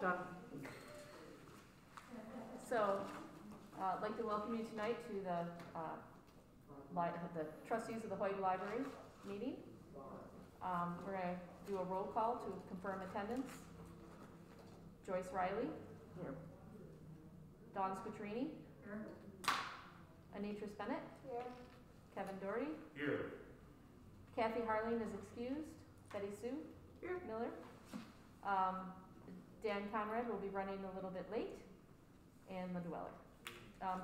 Done. So, I'd like to welcome you tonight to the Trustees of the Hoag Library meeting. We're going to do a roll call to confirm attendance. Joyce Riley. Here. Dawn Scutrini. Here. Anitris Bennett. Here. Kevin Doherty. Here. Kathy Harling is excused. Betty Sue. Here. Miller. Dan Conrad will be running a little bit late. And the Dweller.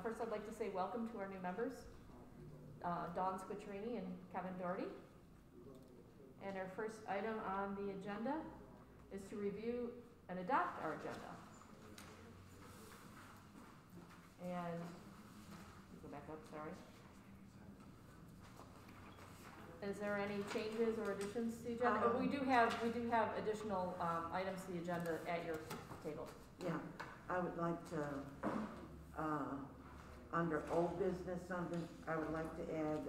First, I'd like to say welcome to our new members, Dawn Scutrini and Kevin Doherty. And our first item on the agenda is to review and adopt our agenda. And go back up, sorry. Is there any changes or additions to the agenda? We do have additional items to the agenda at your table. Yeah, I would like to, under old business, I would like to add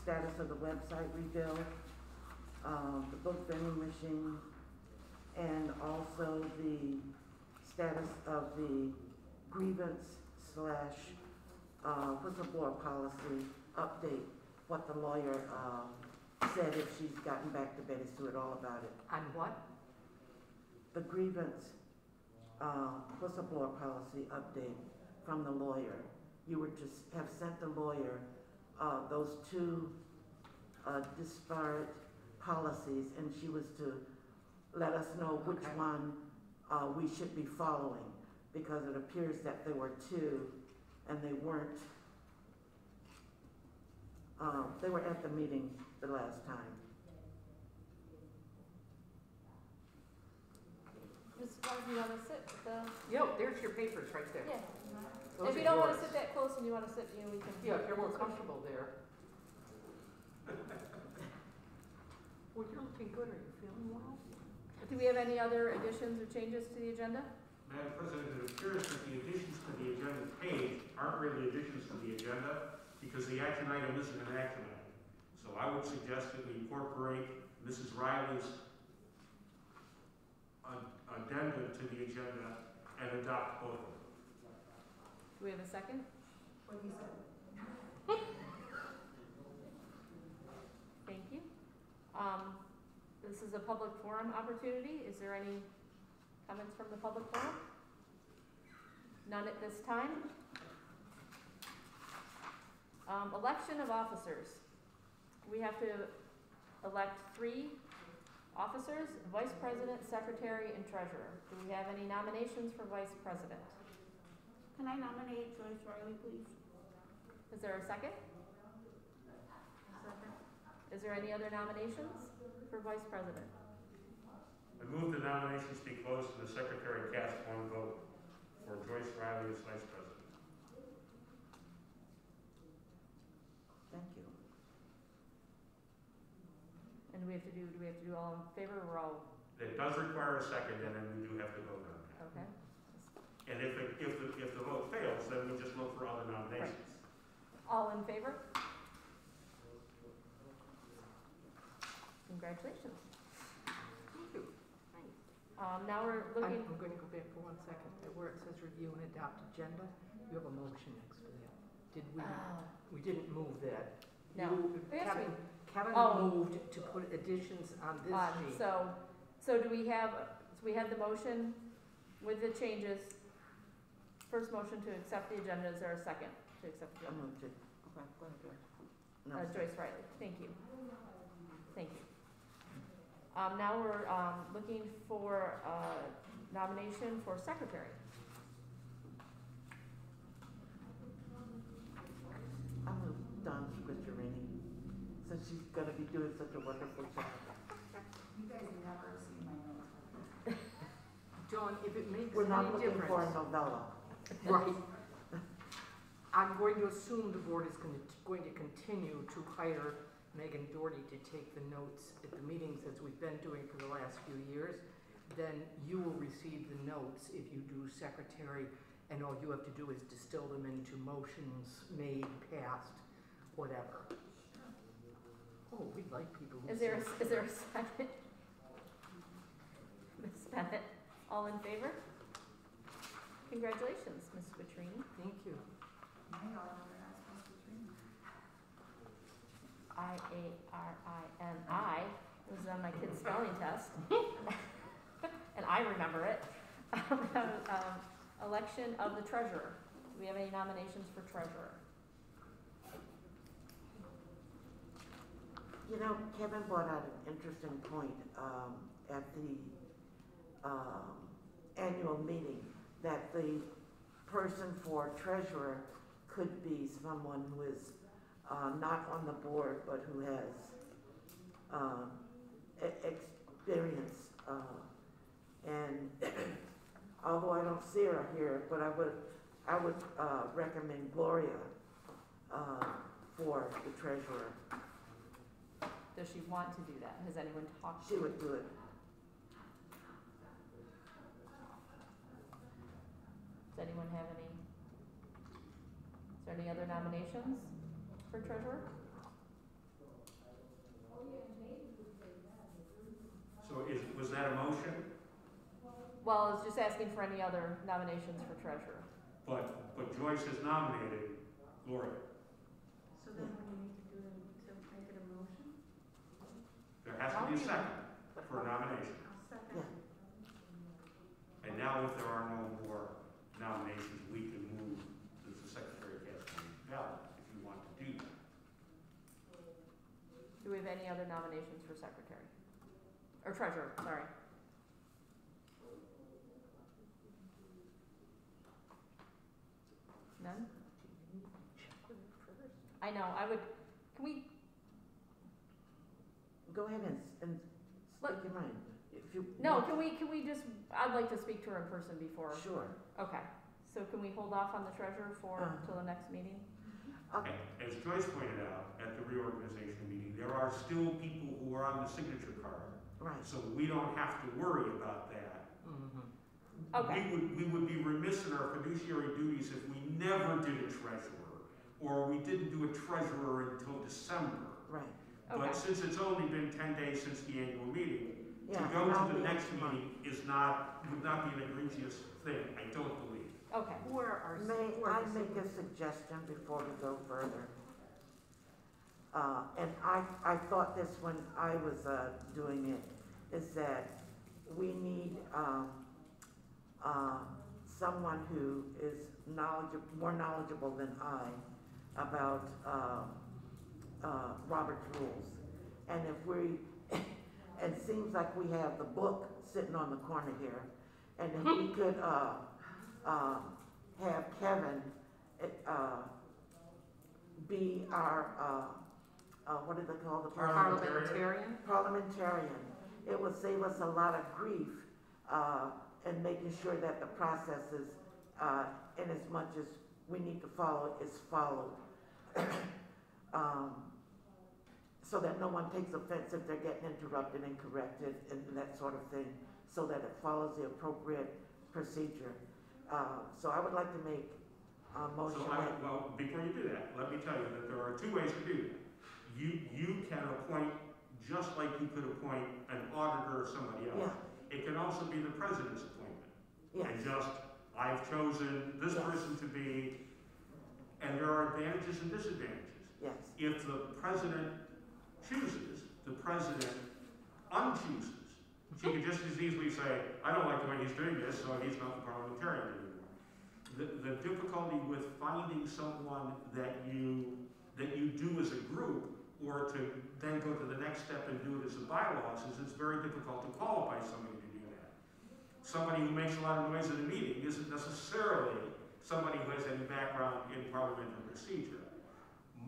status of the website rebuild, the book vending machine, and also the status of the grievance / whistleblower policy update, what the lawyer said, if she's gotten back to Betty Sue at all about it. On what? The grievance whistleblower policy update from the lawyer. You were to have sent the lawyer those two disparate policies, and she was to let us know which one we should be following, because it appears that there were two and they weren't. They were at the meeting the last time. Just as long as you want to sit with the... Yo, there's your papers right there. Yeah. Those If you are don't want to yours. sit that close and you want to sit, we can... Yeah, if you're more comfortable there. Well, you're looking good. Are you feeling well? Do we have any other additions or changes to the agenda? Madam President, it appears that the additions to the agenda page aren't really additions to the agenda because the action item isn't an action item. So I would suggest that we incorporate Mrs. Riley's addendum to the agenda and adopt both of them. Do we have a second? What you said. Thank you. This is a public forum opportunity. Is there any comments from the public forum? None at this time. Election of officers. We have to elect 3 officers: vice president, secretary, and treasurer. Do we have any nominations for vice president? Can I nominate Joyce Riley, please? Is there a second? Second. Is there any other nominations for vice president? I move the nominations be closed and the secretary cast one vote for Joyce Riley as vice president. Thank you. And do we have to do all in favor or all? It does require a second, and then we do have to vote on it. Okay. And if the vote fails, then we just look for other nominations. All in favor? Congratulations. Thank you. Now we're looking. I'm going to go back for 1 second. Where it says review and adopt agenda, you have a motion next to that. Did we? We didn't move that. No. Kevin moved to put additions on this sheet. So do we have? So we had the motion with the changes. First motion to accept the agenda. Is there a second to accept the I agenda? moved it. Okay, go ahead. No. Joyce Riley. Thank you. Thank you. Now we're looking for nomination for secretary. I move Dawn Scutrini, since she's going to be doing such a wonderful job. You guys never see my notes. John, if it makes We're not any looking difference. for a novella. Right. I'm going to assume the board is going to continue to hire Megan Doherty to take the notes at the meetings as we've been doing for the last few years. Then you will receive the notes if you do secretary, and all you have to do is distill them into motions made, passed, whatever. Oh, we like people who Is there a second? Ms. Bennett? All in favor? Congratulations, Ms. Quattrini. Thank you. Now y'all know where I was supposed to dream. Iarrini. It was on my kid's spelling test. And I remember it. Election of the treasurer. Do we have any nominations for treasurer? You know, Kevin brought out an interesting point at the annual meeting, that the person for treasurer could be someone who is not on the board, but who has experience. And although I don't see her here, but I would recommend Gloria for the treasurer. Does she want to do that? Has anyone talked to She her? would do it. Does anyone have any? Is there any other nominations for treasurer? So was that a motion? Well, I was just asking for any other nominations for treasurer. But Joyce has nominated Gloria. So then what do you need to do to make it a motion? There has to be a second for a nomination. I'll second. Yeah. And now if there are no more nominations, we can move as the secretary gets the ballot if you want to do that. Do we have any other nominations for secretary? Or treasurer, sorry. None? I know, can we, Go ahead and speak your mind. If you no, want. can we just, I'd like to speak to her in person before. Sure. Okay, so can we hold off on the treasurer till the next meeting? Okay. As Joyce pointed out at the reorganization meeting, there are still people who are on the signature card. Right. So we don't have to worry about that. Okay, We would be remiss in our fiduciary duties if we never did a treasurer, or we didn't do a treasurer until December. Right. okay, But since it's only been 10 days since the annual meeting, Yeah. to go and I'll to the be next next month. meeting would not be an egregious thing, I don't believe. okay. Where are? May I make a suggestion before we go further? And I thought this when I was doing it, is that we need someone who is more knowledgeable than I about Robert's rules. And if we, it seems like we have the book sitting on the corner here, and if we could have Kevin be our, what do they call the Parliamentarian? parliamentarian. It would save us a lot of grief in making sure that the processes, in as much as we need to follow, is followed. So that no one takes offense if they're getting interrupted and corrected and that sort of thing, so that it follows the appropriate procedure. So I would like to make a motion. Well, before you do that, let me tell you that there are two ways to do that. You can appoint, just like you could appoint an auditor or somebody else. Yeah. It can also be the president's appointment. Yes. And just, I've chosen this Yes. person to be, and there are advantages and disadvantages. Yes. If the president chooses, the president unchooses. She could just as easily say, I don't like the way he's doing this, so he's not the parliamentarian anymore. The difficulty with finding someone that you do as a group, or to then go to the next step and do it as a bylaws, is it's very difficult to qualify somebody to do that. Somebody who makes a lot of noise at a meeting isn't necessarily somebody who has any background in parliamentary procedure.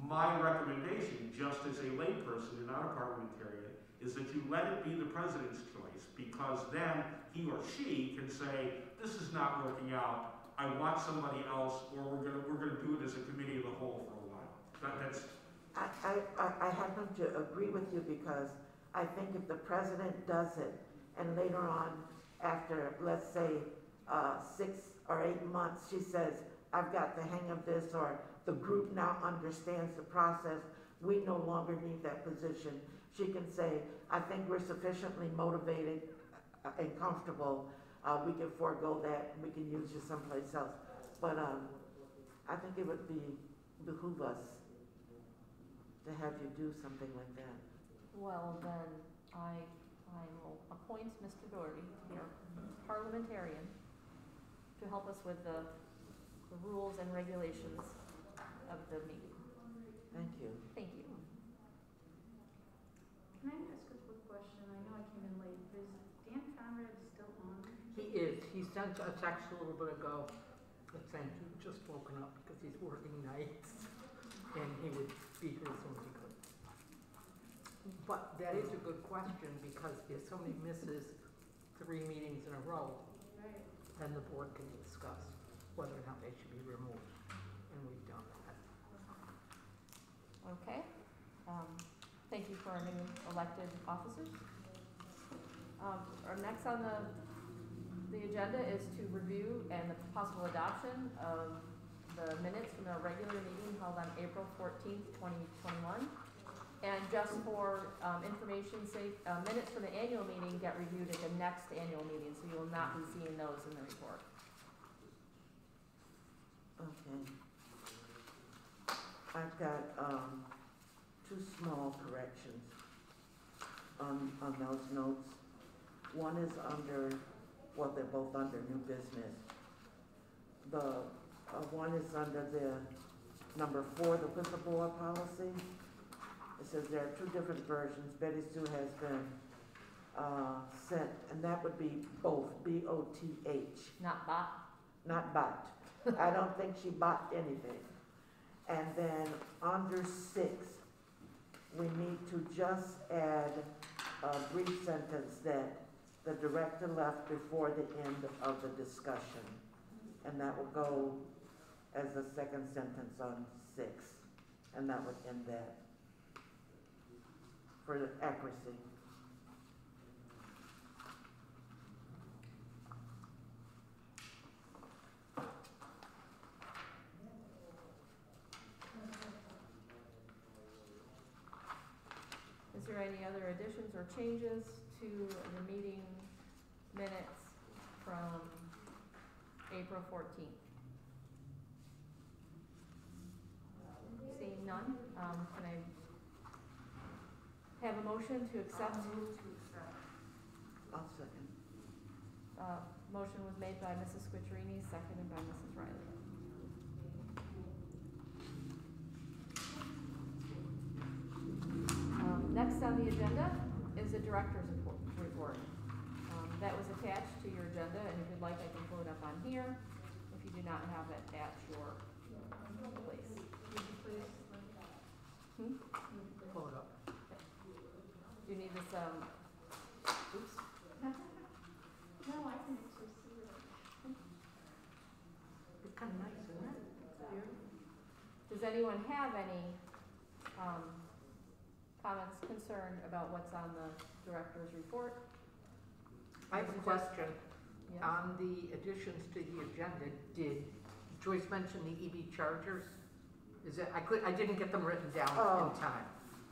My recommendation, just as a layperson and not a parliamentarian, is that you let it be the president's choice, because then he or she can say, this is not working out, I want somebody else, or we're gonna do it as a committee of the whole for a while. That's I happen to agree with you, because I think if the president does it and later on, after, let's say, 6 or 8 months, she says, I've got the hang of this, or the group now understands the process, we no longer need that position. She can say, I think we're sufficiently motivated and comfortable we can forego that, we can use you someplace else. But, I think it would behoove us to have you do something like that. Well, then, I will appoint Mr. Doherty to be our parliamentarian to help us with the rules and regulations of the meeting. Thank you. Thank you. Can I ask a quick question? I know I came in late. Is Dan Conrad still on? He is. He sent a text a little bit ago saying he just woken up because he's working nights and he would be here as soon as he could. But that is a good question because if somebody misses 3 meetings in a row, Right. then the board can discuss whether or not they should be removed. And we've done that. Okay. Thank you for our new elected officers. Our next on the agenda is to review and the possible adoption of the minutes from the regular meeting held on April 14th, 2021. And just for information's sake, minutes from the annual meeting get reviewed at the next annual meeting, so you will not be seeing those in the report. Okay. I've got, 2 small corrections on those notes. One is under, well, they're both under new business. The, one is under the number 4, the whistleblower policy. It says there are 2 different versions. Betty Sue has been, sent, and that would be both, B-O-T-H. Not bot. Not bought. I don't think she bought anything. And then under 6, we need to just add a brief sentence that the director left before the end of the discussion. And that will go as the second sentence on 6. And that would end that for the accuracy. Is there any other additions or changes to the meeting minutes from April 14th? Seeing none, can I have a motion to accept? Move to accept. I'll second. Motion was made by Mrs. Squitterini, seconded by Mrs. Riley. Next on the agenda is the director's report. That was attached to your agenda, and if you'd like, I can pull it up on here, if you do not have it at your place. Would you please? Pull it up. You need this, oops, No, I can actually see it. It's kind of nice, isn't it? does anyone have any, comments, concerned about what's on the director's report? I have a question. Yes? On the additions to the agenda, did Joyce mention the EV chargers? Is it, I didn't get them written down Oh. in time.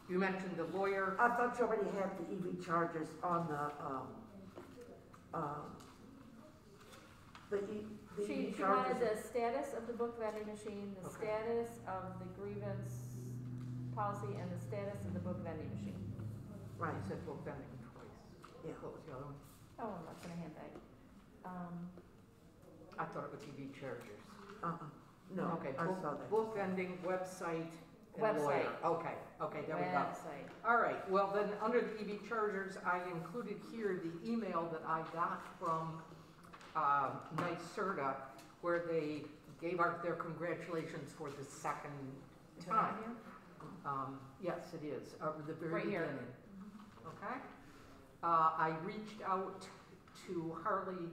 You mentioned the lawyer. I thought you already had the EV chargers on the She EV wanted chargers. the status of the book vending machine, the Okay. status of the grievance policy, and the status of the book vending machine. Right, You said book vending twice. yeah. What was the other one? Oh, and that's in a handbag. I thought it was EV chargers. No, Okay, I saw that. book vending, website, and lawyer. Website. Okay, there we go. Website. All right, well then, under the EV chargers, I included here the email that I got from NYSERDA, where they gave out their congratulations for the second Is that on time. here? Yes, it is, the very Right here. beginning. Okay? I reached out to Harley,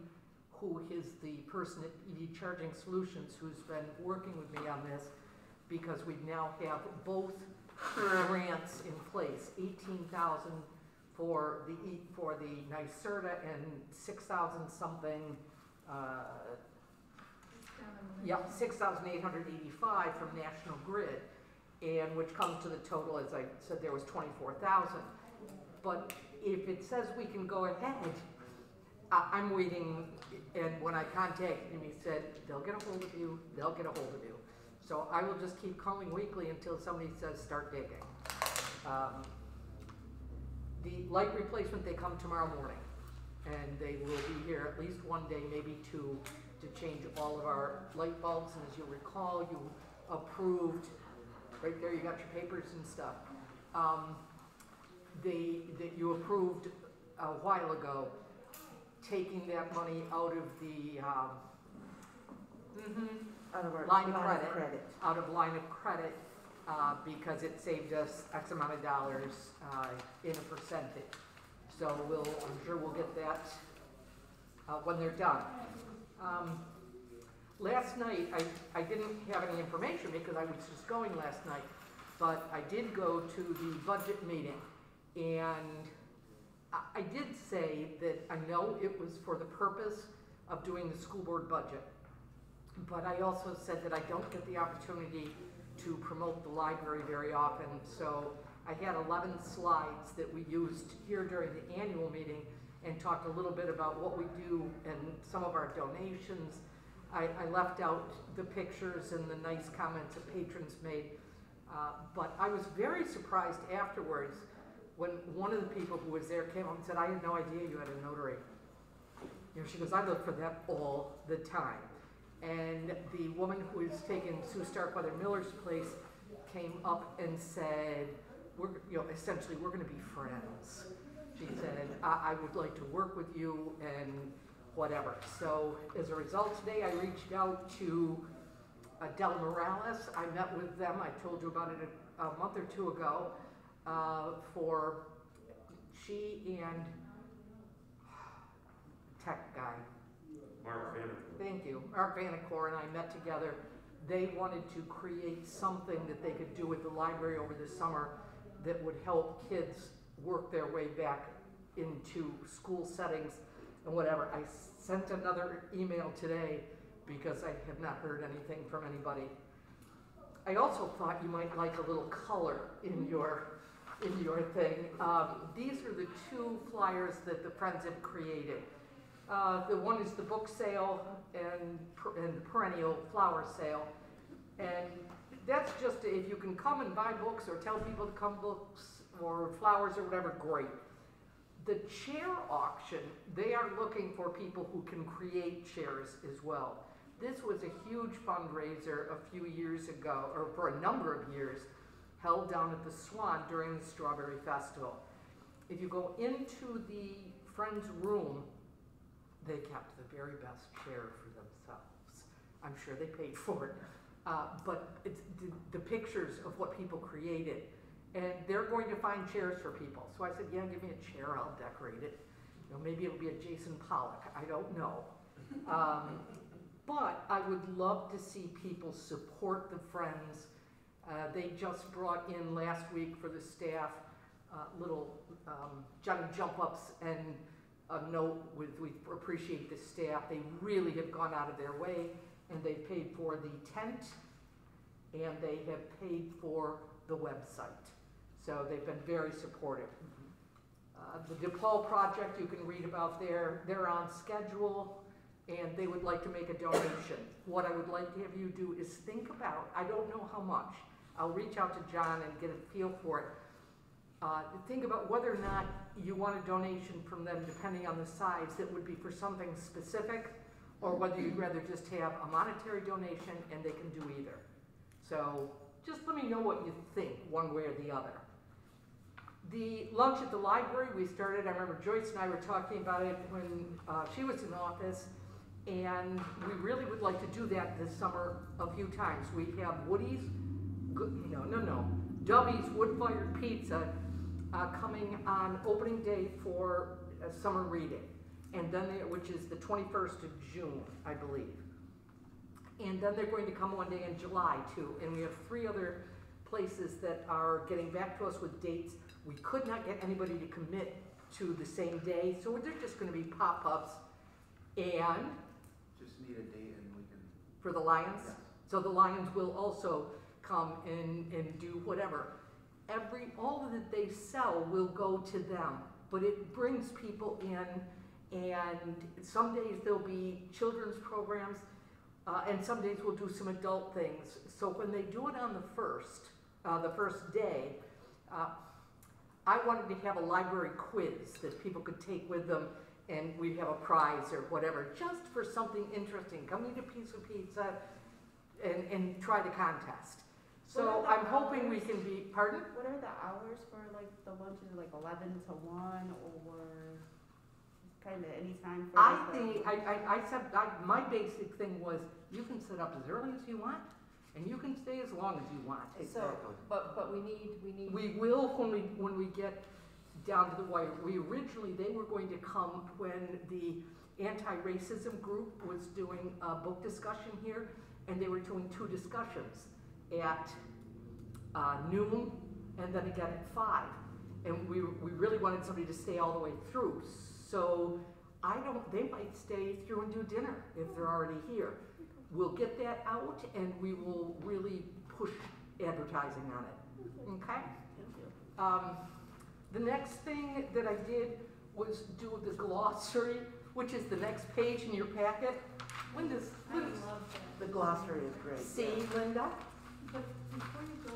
who is the person at EV Charging Solutions, who's been working with me on this, because we now have both grants in place, 18,000 for the NYSERDA and 6,000 something, yep, 6,885 from National Grid, and which comes to the total, as I said, there was 24,000. But if it says we can go ahead, I'm waiting, and when I contacted him, he said, they'll get a hold of you, they'll get a hold of you. So I will just keep calling weekly until somebody says, start digging. The light replacement, they come tomorrow morning, and they will be here at least one day, maybe two, to change all of our light bulbs. And as you recall, you approved, right there, you got your papers and stuff. That you approved a while ago, taking that money out of the Out of our line of credit, out of line of credit, because it saved us X amount of dollars in a percentage. So I'm sure we'll get that when they're done. Last night, I didn't have any information because I was just going last night, but I did go to the budget meeting, and I did say that I know it was for the purpose of doing the school board budget, but I also said that I don't get the opportunity to promote the library very often, so I had 11 slides that we used here during the annual meeting and talked a little bit about what we do and some of our donations. I left out the pictures and the nice comments that patrons made, but I was very surprised afterwards when one of the people who was there came up and said, I had no idea you had a notary. You know, she goes, I look for that all the time. And the woman who is taking Sue Starkweather Miller's place came up and said, essentially, we're going to be friends. She said, I would like to work with you and whatever. So as a result, today I reached out to Della Morales. I met with them. I told you about it a month or two ago. For she and tech guy. Mark Vanacore. Thank you. Mark Vanacore and I met together. They wanted to create something that they could do at the library over the summer that would help kids work their way back into school settings and whatever. I sent another email today because I have not heard anything from anybody. I also thought you might like a little color in your thing. These are the two flyers that the Friends have created. The one is the book sale and the perennial flower sale. And that's just, if you can come and buy books or tell people to come books or flowers or whatever, great. The chair auction, they are looking for people who can create chairs as well. This was a huge fundraiser a few years ago, or for a number of years, held down at the Swan during the Strawberry Festival. If you go into the Friends room, they kept the very best chair for themselves. I'm sure they paid for it. But it's the pictures of what people created. And they're going to find chairs for people. So I said, yeah, give me a chair, I'll decorate it. You know, maybe it'll be a Jason Pollock, I don't know. But I would love to see people support the Friends. They just brought in last week for the staff little Johnny jump ups and a note with, we appreciate the staff. They really have gone out of their way, and they've paid for the tent, and they have paid for the website. So they've been very supportive. The DePaul project, you can read about there. They're on schedule, and they would like to make a donation. What I would like to have you do is think about, I don't know how much, I'll reach out to John and get a feel for it. Think about whether or not you want a donation from them, depending on the size, that would be for something specific, or whether you'd rather just have a monetary donation and they can do either. So just let me know what you think, one way or the other. The lunch at the library, we started, I remember Joyce and I were talking about it when she was in office, and we really would like to do that this summer a few times. We have Woody's, Dubby's wood-fired pizza coming on opening day for summer reading, and then which is the 21st of June, I believe. And then they're going to come one day in July too, and we have 3 other places that are getting back to us with dates. We could not get anybody to commit to the same day, so they're just going to be pop-ups. And just need a date and we can. For the Lions? Yes. So the Lions will also come and do whatever. All that they sell will go to them, but it brings people in, And some days there'll be children's programs, and some days we'll do some adult things. So when they do it on the first day, I wanted to have a library quiz that people could take with them, and we'd have a prize or whatever, just for something interesting. Come eat a piece of pizza and try the contest. So What are the I'm hoping we hours? can be, pardon? What are the hours for like the lunches, like 11 to 1 or kind of any time for I like, think, I said, my basic thing was, you can sit up as early as you want, and you can stay as long as you want. Exactly. But we need. We will when we get down to the wire. They were going to come when the anti-racism group was doing a book discussion here, and they were doing 2 discussions at noon and then again at 5. And we really wanted somebody to stay all the way through. So they might stay through and do dinner if they're already here. We'll get that out and we will really push advertising on it, okay? The next thing that I did was do the glossary, which is the next page in your packet. I love that. The glossary is great. See, Linda? But before you go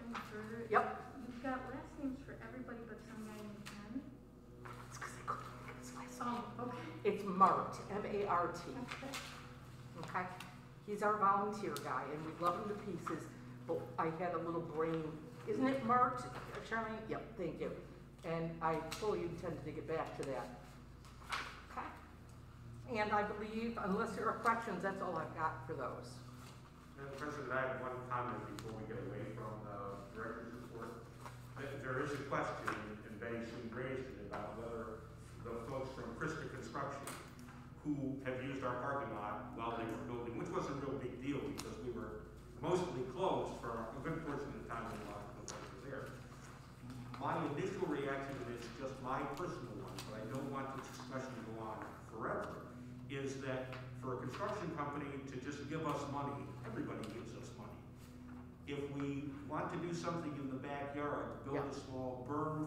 any further, Yep. you've got last names for everybody but some guy named Ken. It's because I couldn't get his last name. Okay. It's Mart, M-A-R-T, okay? He's our volunteer guy, and we love him to pieces, but I had a little brain, isn't it Mart, Charlene? Yep, thank you. And I fully intended to get back to that. Okay? And I believe, unless there are questions, that's all I've got for those. Madam President, I have one comment before we get away from the director's report. There is a question, and Betty soon raised it, about whether the folks from Krista Construction who have used our parking lot while they were building, which wasn't a real big deal because we were mostly closed for a good portion of the time when a lot of the folks were there. My initial reaction, and it's just my personal one, but I don't want this discussion to go on forever, is that for a construction company to just give us money, everybody gives us money. If we want to do something in the backyard, build a small berm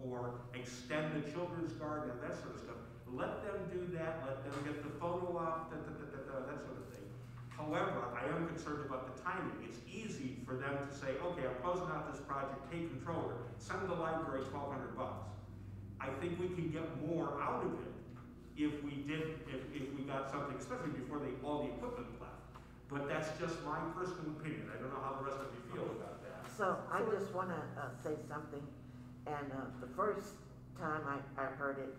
or extend a children's garden, and that sort of stuff, let them do that, let them get the photo op, that sort of thing. However, I am concerned about the timing. It's easy for them to say, okay, I'm closing out this project, take controller, send the library $1,200. I think we can get more out of it if we got something, especially before all the equipment left. But that's just my personal opinion. I don't know how the rest of you feel about that. So I just want to say something, and the first time I heard it,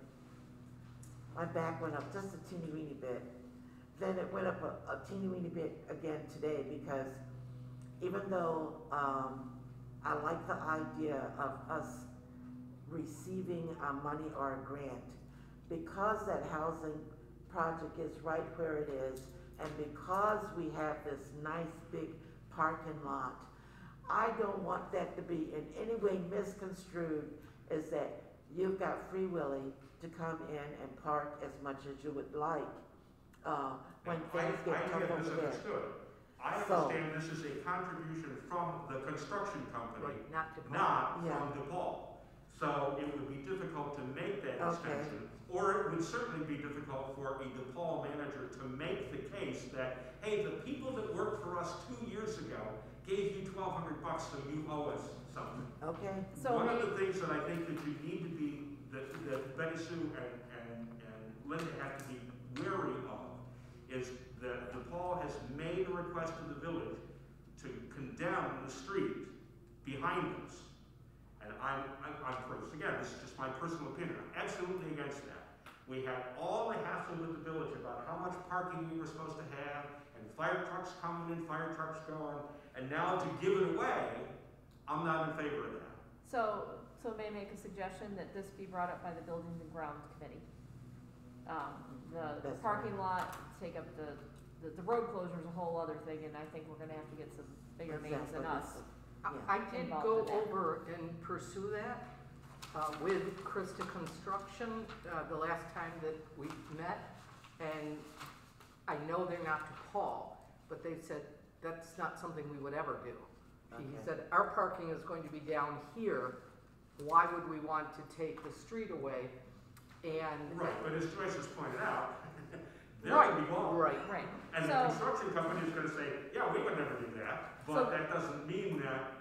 my back went up just a teeny weeny bit. Then it went up a teeny weeny bit again today because even though I like the idea of us receiving money or a grant, because that housing project is right where it is, and because we have this nice big parking lot, I don't want that to be in any way misconstrued as that you've got free willing to come in and park as much as you would like when things get tough over there. I understand this is a contribution from the construction company, Right, not DePaul. not Yeah. from DePaul. So it would be difficult to make that extension, or it would certainly be difficult for a DePaul manager to make the case that, hey, the people that worked for us 2 years ago gave you $1,200, so you owe us something. Okay? So One of the things that I think that you need to be, that Betty Sue and Linda have to be wary of, is that DePaul has made a request to the village to condemn the street behind us. And I'm again, this is just my personal opinion, I'm absolutely against that. We had all the hassle with the village about how much parking we were supposed to have, and fire trucks coming in, fire trucks going, and now to give it away, I'm not in favor of that. So may I make a suggestion that this be brought up by the Buildings and Grounds Committee? The That's parking lot, take up the road closure is a whole other thing, and I think we're gonna have to get some bigger names than us. I did Involved go in that. over and pursue that with Krista Construction the last time that we met, and I know they're not DePaul, but they said that's not something we would ever do. He Okay. said, our parking is going to be down here, why would we want to take the street away? And. Right, but as Joyce has pointed out, they're Right, gonna be gone. right. Right. And the So- construction company is gonna say, yeah, we would never do that, So- but that doesn't mean that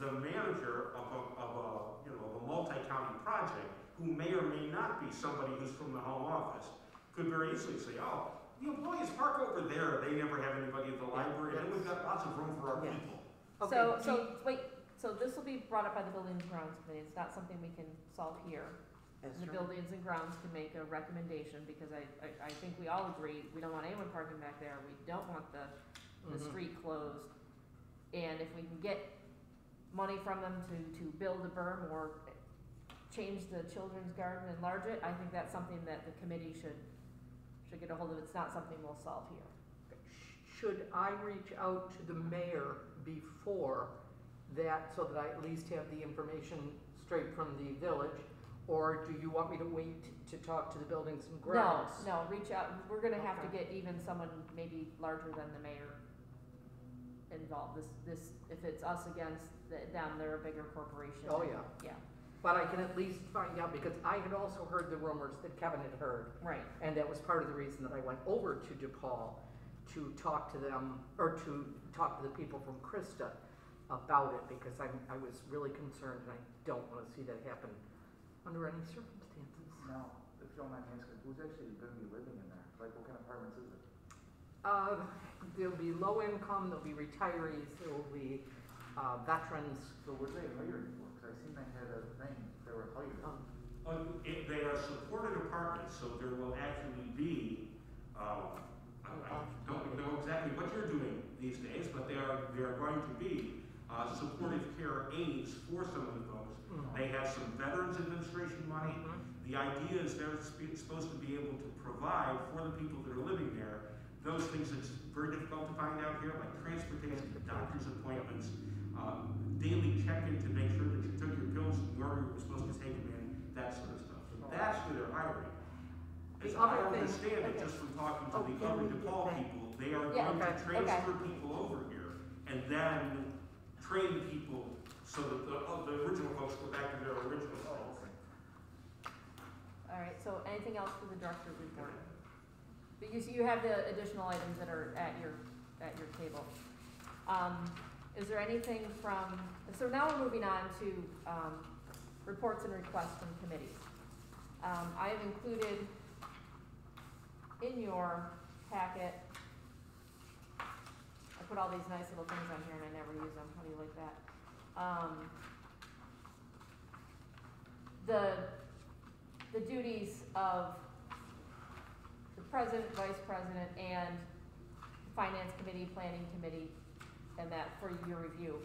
the manager of a multi-county project, who may or may not be somebody who's from the home office, could very easily say, oh, the employees park over there, they never have anybody at the library, and we've got lots of room for our Yes. people. Okay, So this will be brought up by the Buildings and Grounds Committee, it's not something we can solve here. That's And the right. Buildings and Grounds can make a recommendation, because I think we all agree, we don't want anyone parking back there, we don't want the Mhm. street closed. And if we can get money from them to build a berm or change the children's garden, enlarge it, I think that's something that the committee should get a hold of. It's not something we'll solve here. Should I reach out to the mayor before that, so that I at least have the information straight from the village? Or do you want me to wait to talk to the Buildings and Grounds? No, reach out, we're gonna have to Okay. get even someone maybe larger than the mayor involved. This, if it's us against them, they're a bigger corporation. Oh, yeah. Yeah, But I can at least find out, because I had also heard the rumors that Kevin had heard. right. And that was part of the reason that I went over to DePaul to talk to them, or to talk to the people from Krista about it, because I was really concerned, and I don't want to see that happen under any circumstances. Now, if you don't mind me asking, who's actually gonna be living in there? Like, what kind of apartments is it? There'll be low income, there'll be retirees, there will be veterans. So what are they hiring for? Cause I seen they had a thing, they were hired. They are supported apartments, so there will actually be, I don't know exactly what you're doing these days, but they are going to be supportive care aides for some of the folks. They have some Veterans Administration money. The idea is they're supposed to be able to provide for the people that are living there those things that's very difficult to find out here, like transportation, doctor's appointments, daily check-in to make sure that you took your pills in the order you were supposed to take them in, that sort of stuff. So that's who they're hiring. As The I other thing- understand it, just from talking to the Okay, other we get DePaul back. people, they are Yeah, going to okay, transfer people over here and then train people so that the original folks go back to their original folks. All right, so anything else for the director's report? But you have the additional items that are at your table. Is there anything from, so now we're moving on to, reports and requests from committees. I have included in your packet, I put all these nice little things on here and I never use them. How do you like that? The duties of the president, vice president, and finance committee, planning committee, and that for your review.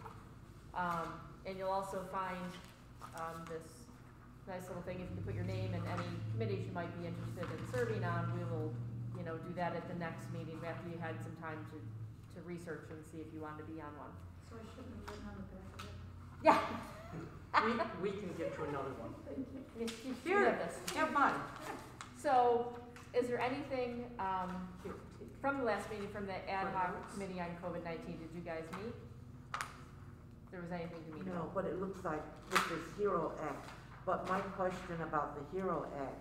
And you'll also find, this nice little thing, if you can put your name and any committees you might be interested in serving on, we will, do that at the next meeting after you had some time to research and see if you wanted to be on one. So I shouldn't have written on the back of it? Yeah. We can get to another one. You Here, have this. have fun. So, is there anything, from the last meeting, from the ad hoc committee on COVID-19, did you guys meet? There was anything to meet No, about? but it looks like with this HERO Act, but my question about the HERO Act,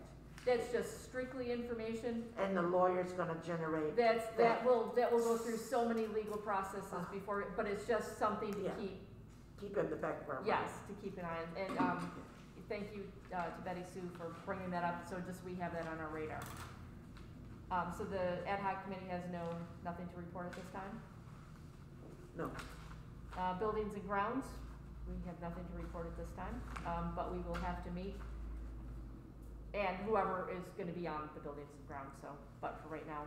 That's just strictly information. and the lawyer's gonna generate, That will go through so many legal processes before, but it's just something to Yeah. keep in the background. yes, to keep an eye on. And, thank you, to Betty Sue for bringing that up, so just we have that on our radar. So the ad hoc committee has nothing to report at this time? No, Buildings and grounds, we have nothing to report at this time, but we will have to meet. And whoever is gonna be on the buildings and grounds, so, but for right now.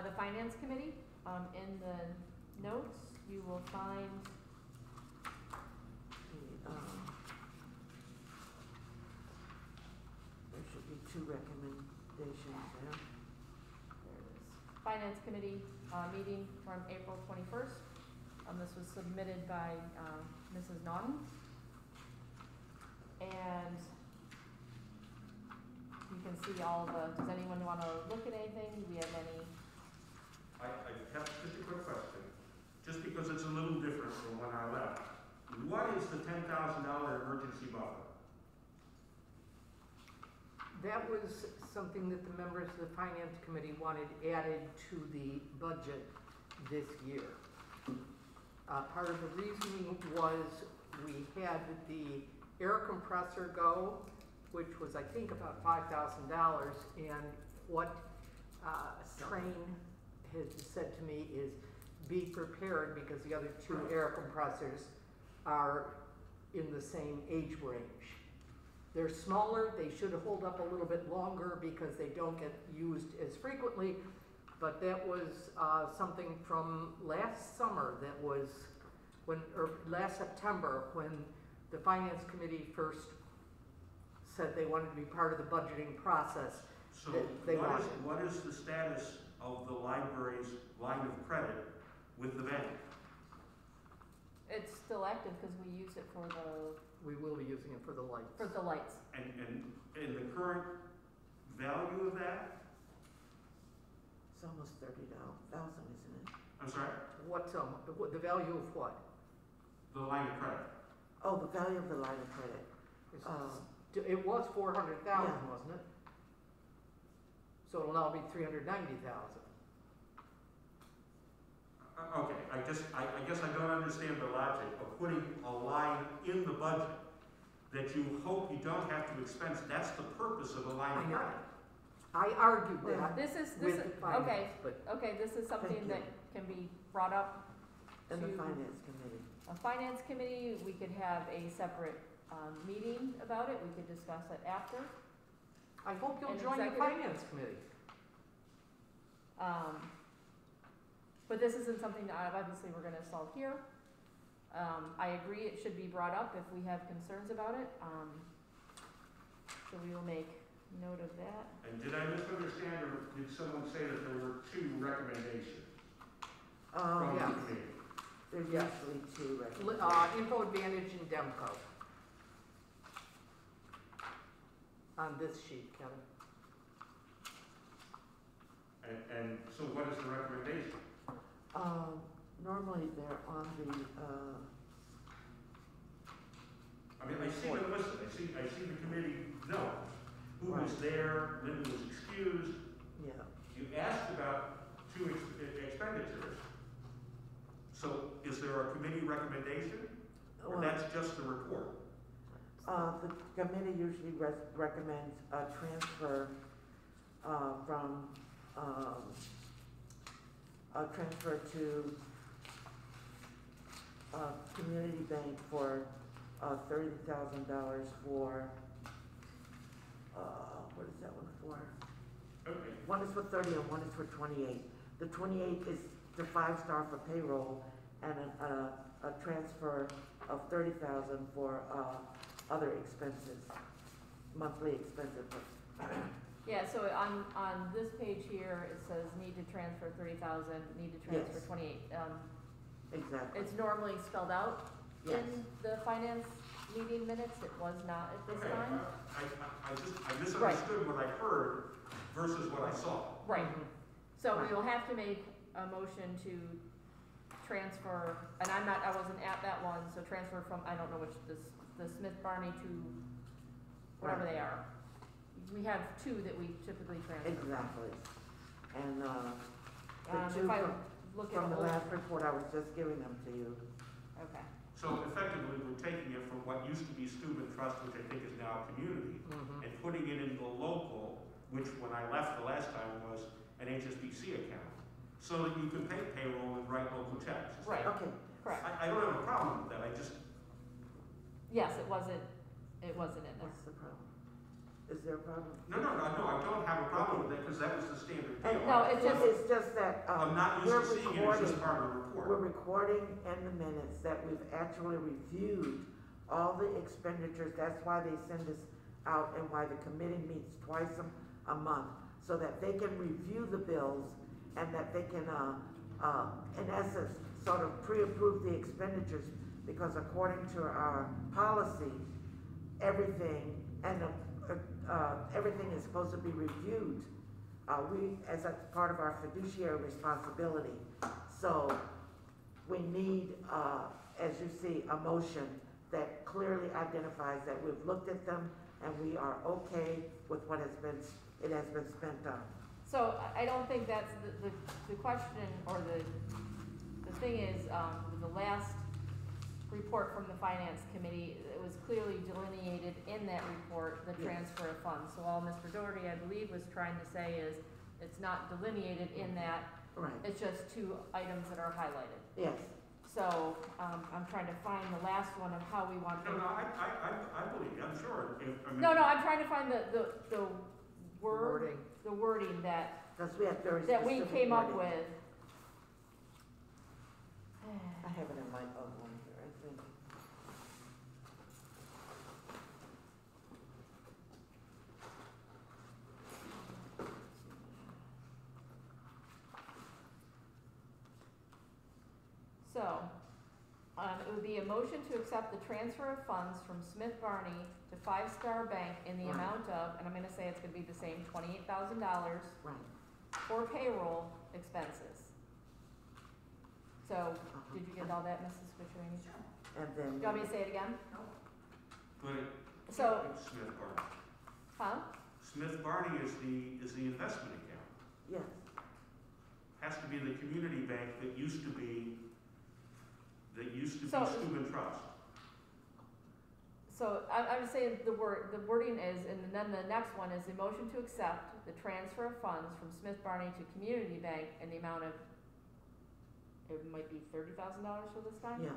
The finance committee, in the notes, you will find, there should be 2 recommendations there. there it is, finance committee, meeting from April 21st. This was submitted by, Mrs. Naughton. And you can see all does anyone wanna look at anything? Do we have any? I have just a quick question, just because it's a little different from when I left. What is the $10,000 emergency buffer? That was something that the members of the finance committee wanted added to the budget this year. Part of the reasoning was we had the air compressor go, which was, I think, about $5,000, and what Train has said to me is be prepared because the other two air compressors are in the same age range. They're smaller, they should hold up a little bit longer because they don't get used as frequently, but that was something from last summer that was or last September when the finance committee first said they wanted to be part of the budgeting process. So They what is the status of the library's line of credit with the bank? It's still active because we use it for We will be using it for the lights. the lights. And the current value of that? It's almost 30,000, isn't it? I'm sorry? What, the value of what? The line of credit. Oh, the value of the line of credit. It was 400,000, Yeah. wasn't it? So it'll now be 390,000. Okay, I guess I don't understand the logic of putting a line in the budget that you hope you don't have to expense. That's the purpose of a line of credit. I argued that This is, with the finance, but okay, this is something Thank that you. can be brought up And the to finance committee. a finance committee. We could have a separate meeting about it. We could discuss it after. I hope you'll An join the executive? finance committee. But this isn't something that obviously we're gonna solve here. I agree it should be brought up if we have concerns about it. So we will make note of that. And did I misunderstand, or did someone say that there were two recommendations from yes. the committee? There's Yes. usually two recommendations. Info Advantage and Demco. On this sheet, Kevin. And so what is the recommendation? Normally they're on the, I mean, I see the list, I see the committee note, who was Right. there, Linda was excused. yeah. You asked about two expenditures. So is there a committee recommendation, or Well, that's just the report? the committee usually recommends a transfer, from, a transfer to, community bank for, $30,000 for, what is that one for? Okay, One is for 30 and one is for 28. The 28 is the 5-star for payroll and a transfer of 30,000 for, other expenses, monthly expenses. Yeah, so on this page here, it says need to transfer 30,000, need to transfer Yes. 28. Exactly. It's normally spelled out Yes. in the finance meeting minutes. It was not at this okay, time. I misunderstood what I heard versus what I saw. Right. So we Right. will have to make a motion to transfer, and I wasn't at that one, so transfer from, I don't know which, the Smith Barney to whatever Right. they are. We have two that we typically transfer. Exactly. And, the two If I from, look at from the old, last report, I was just giving them to you. okay, So effectively, we're taking it from what used to be Steuben Trust, which I think is now Community, Mhm. and putting it into local, which when I left the last time was an HSBC account, so that you can pay payroll and write local checks. Is Right. that- Okay, correct. I don't have a problem with that, I just, Yes, it wasn't in there. what's the problem? Is there a problem? no, I don't have a problem with that, because that was the standard And deal. No, it's just- It's just that, I'm not we're used to seeing it as just recording, part of the report. we're recording in the minutes that we've actually reviewed all the expenditures. That's why they send us out and why the committee meets twice a month, so that they can review the bills and that they can, in essence, sort of pre-approve the expenditures, because according to our policy, everything, and everything is supposed to be reviewed. As a part of our fiduciary responsibility. So we need, as you see, a motion that clearly identifies that we've looked at them, and we are okay with what it has been spent on. So I don't think that's the question, or the thing is, the last report from the finance committee, it was clearly delineated in that report, the Yes. transfer of funds. So all Mr. Doherty, I believe, was trying to say is, it's not delineated in that, Right, it's just two items that are highlighted. yes. So, I'm trying to find the last one of how we want to. No, I believe you, I'm sure, No, I'm trying to find the Wording. the wording that Because we have very that we specific came up wording. with. I have it in my own one here, I think. So, it would be a motion to accept the transfer of funds from Smith Barney to Five Star Bank in the Right. amount of, and I'm gonna say it's gonna be the same, $28,000 Right. for payroll expenses. So, did you get all that, Mrs. Cucciarini? And then. Do you want me to say it again? but So, it's Smith Barney. huh? Smith Barney is the investment account. Yes, Has to be the community bank that used to be So- Steuben Trust. So, I'm saying the wording is, and then the next one is the motion to accept the transfer of funds from Smith Barney to Community Bank in the amount of, it might be $30,000 for this time? yeah,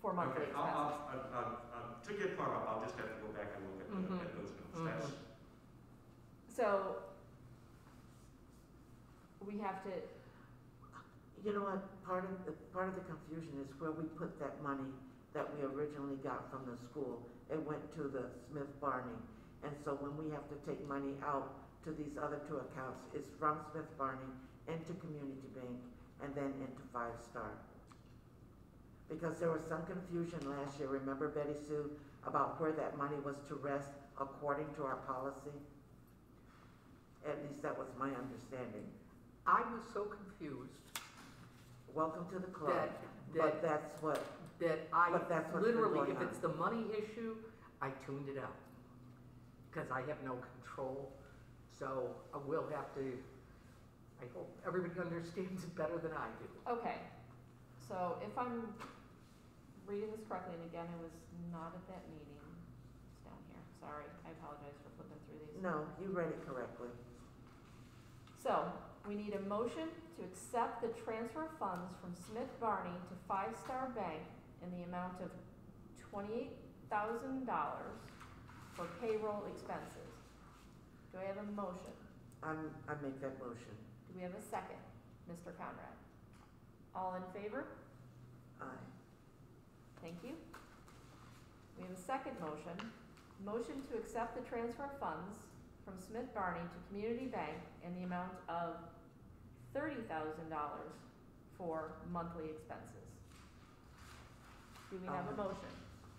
For monthly Okay, expenses. to get caught up, I'll just have to go back and look at those notes. That's, So, we have to, you know what, part of the confusion is where we put that money that we originally got from the school. It went to the Smith Barney, and so when we have to take money out to these other two accounts, it's from Smith Barney into Community Bank and then into Five Star. Because there was some confusion last year, remember Betty Sue, about where that money was to rest according to our policy? At least that was my understanding. I was so confused Welcome to the club, that but that's what, I but that's what's been literally, going if on. it's the money issue, I tuned it out. Because I have no control, so I will have to, I hope everybody understands it better than I do. okay. So, if I'm reading this correctly, and again, I was not at that meeting, it's down here, sorry, I apologize for flipping through these. no, you read it correctly. So, we need a motion to accept the transfer of funds from Smith Barney to Five Star Bank in the amount of $28,000 for payroll expenses. Do I have a motion? I make that motion. Do we have a second? Mr. Conrad? All in favor? Aye. Thank you. We have a second motion. Motion to accept the transfer of funds from Smith Barney to Community Bank in the amount of $30,000 for monthly expenses. Do we have a motion?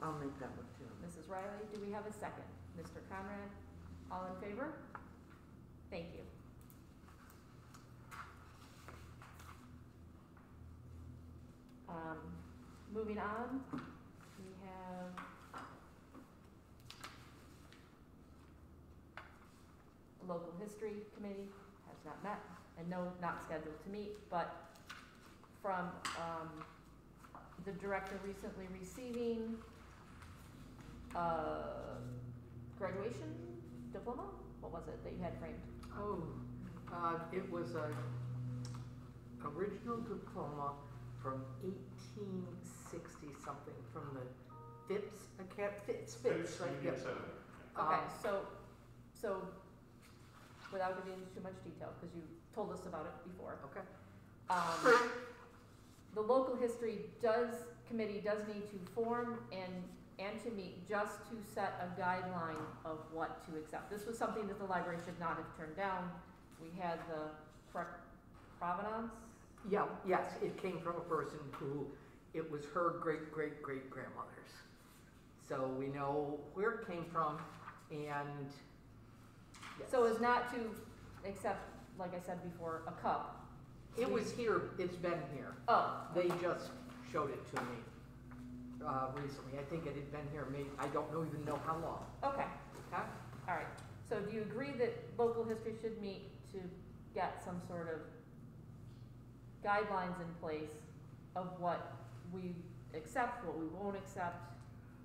I'll make that one too. Mrs. Riley, do we have a second? Mr. Conrad? All in favor? Thank you. Moving on, we have a local history committee, has not met, and no, not scheduled to meet, but from, the director recently receiving, graduation diploma? What was it that you had framed? Oh, it was a original diploma from 1860 something, from the Phipps Phipps, right? Union Yep. Center. Okay, so, without getting into too much detail, because you told us about it before. Okay. The local history committee does need to form and to meet just to set a guideline of what to accept. This was something that the library should not have turned down. We had the provenance. Yeah, yes, it came from a person who, it was her great-great-great-grandmother's. So we know where it came from, and yes. So as not to accept, like I said before, a cup. It was here, it's been here. Oh, They just showed it to me. recently. I think it had been here maybe, I don't know, even know how long. Okay, Okay? all right. So do you agree that local history should meet to get some sort of guidelines in place of what we accept, what we won't accept?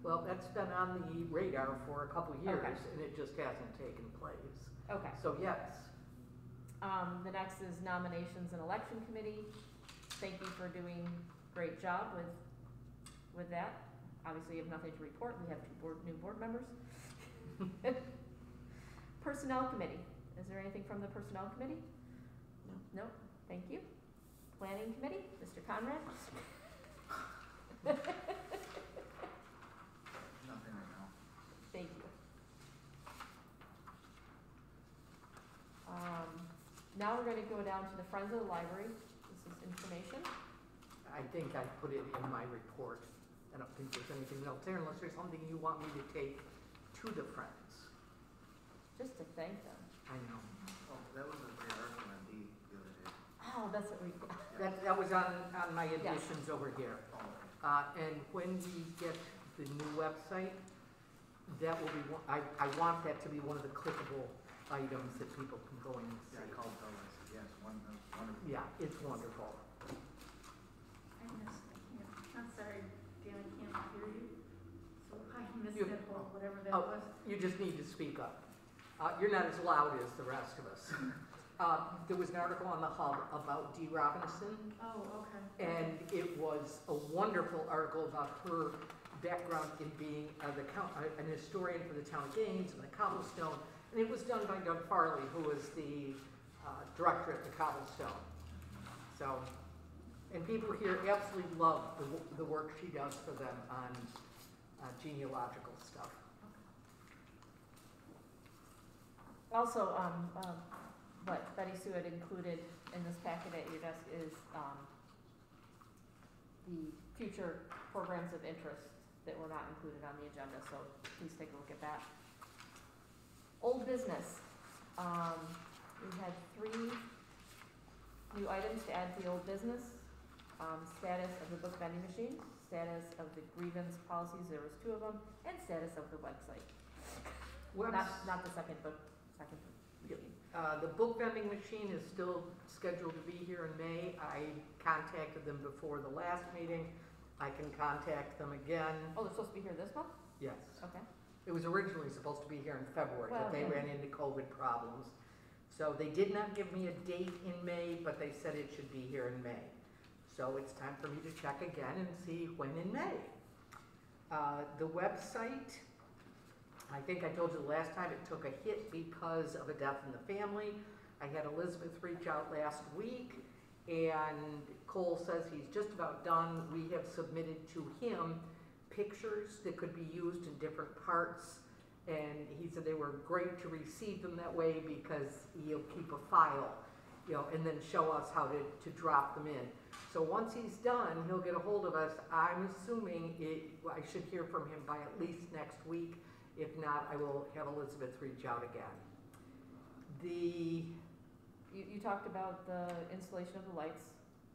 Well, that's been on the radar for a couple years, Okay. and it just hasn't taken place. Okay. So yes, The next is nominations and election committee. Thank you for doing a great job with that. Obviously, you have nothing to report. We have new board members. Personnel committee. Is there anything from the personnel committee? No. No. Thank you. Planning committee, Mr. Conrad. Nothing right now. Thank you. Now we're going to go down to the Friends of the Library. This is information. I think I put it in my report. I don't think there's anything else there unless there's something you want me to take to the Friends. Just to thank them. I know. Oh, that was a great article on D the other day. Oh, that's what we, That was on my additions over here. Oh, okay. And when we get the new website, that will be, I want that to be one of the clickable items that people can go in and see. Yeah, I called Bill, I said, yes, wonderful. Yeah, it's wonderful. I missed, I'm sorry, Dan, I can't hear you. So I missed You- that whole, whatever that Oh, was. you just need to speak up. You're not as loud as the rest of us. There was an article on the Hub about Dee Robinson, Oh, okay. and it was a wonderful article about her background in being an historian for the town of Gaines and the Cobblestone. And it was done by Doug Farley, who was the director at the Cobblestone. So, and people here absolutely love the work she does for them on genealogical stuff. also, what Betty Sue had included in this packet at your desk is, the future programs of interest that were not included on the agenda, so please take a look at that. Old business. We had 3 new items to add to the old business. Status of the book vending machine, status of the grievance policies, there was 2 of them, and status of the website. Not the second book, second machine. The book vending machine is still scheduled to be here in May. I contacted them before the last meeting. I can contact them again. Oh, they're supposed to be here this month? Yes. Okay. It was originally supposed to be here in February, Well, but they yeah. ran into COVID problems. So they did not give me a date in May, but they said it should be here in May. So it's time for me to check again and see when in May. The website, I think I told you the last time, it took a hit because of a death in the family. I had Elizabeth reach out last week, and Cole says he's just about done. We have submitted to him pictures that could be used in different parts, and he said they were great to receive them that way because he'll keep a file, and then show us how to drop them in. So once he's done, he'll get a hold of us. I'm assuming I should hear from him by at least next week. If not, I will have Elizabeth reach out again. You talked about the installation of the lights.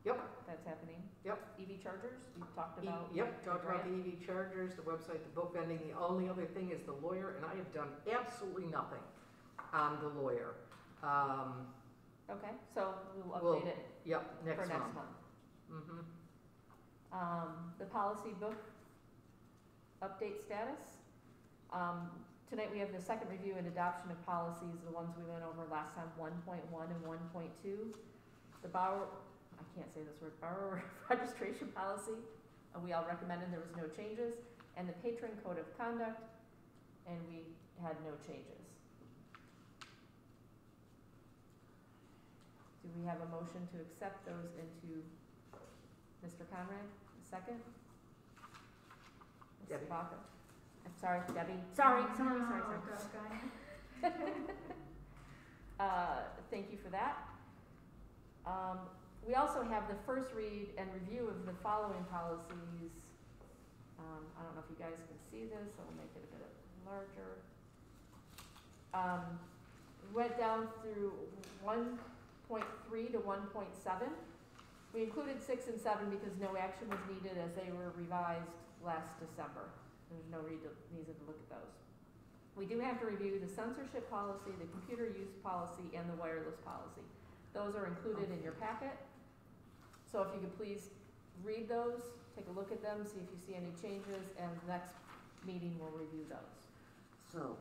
Yep. That's happening. Yep. EV chargers, you talked about. Yep, talked about the grant. EV chargers, the website, the book vending. The only other thing is the lawyer, and I have done absolutely nothing on the lawyer. Okay, so we'll We'll- update it Yep, for next next month. month. Mm-hmm. The policy book update status. Tonight we have the second review and adoption of policies, the ones we went over last time, 1.1 and 1.2. The borrower registration policy, we all recommended, there was no changes, and the patron code of conduct, and we had no changes. Do we have a motion to accept those into Mr. Conrad? A second? Mr. Debbie. Baca? I'm sorry, Debbie. Sorry. Thank you for that. We also have the first read and review of the following policies. I don't know if you guys can see this, so we'll make it a bit larger. We went down through 1.3 to 1.7. We included 6 and 7 because no action was needed as they were revised last December. There's no reason to look at those. We do have to review the censorship policy, the computer use policy, and the wireless policy. Those are included in your packet. So if you could please read those, take a look at them, see if you see any changes, and next meeting we'll review those. So,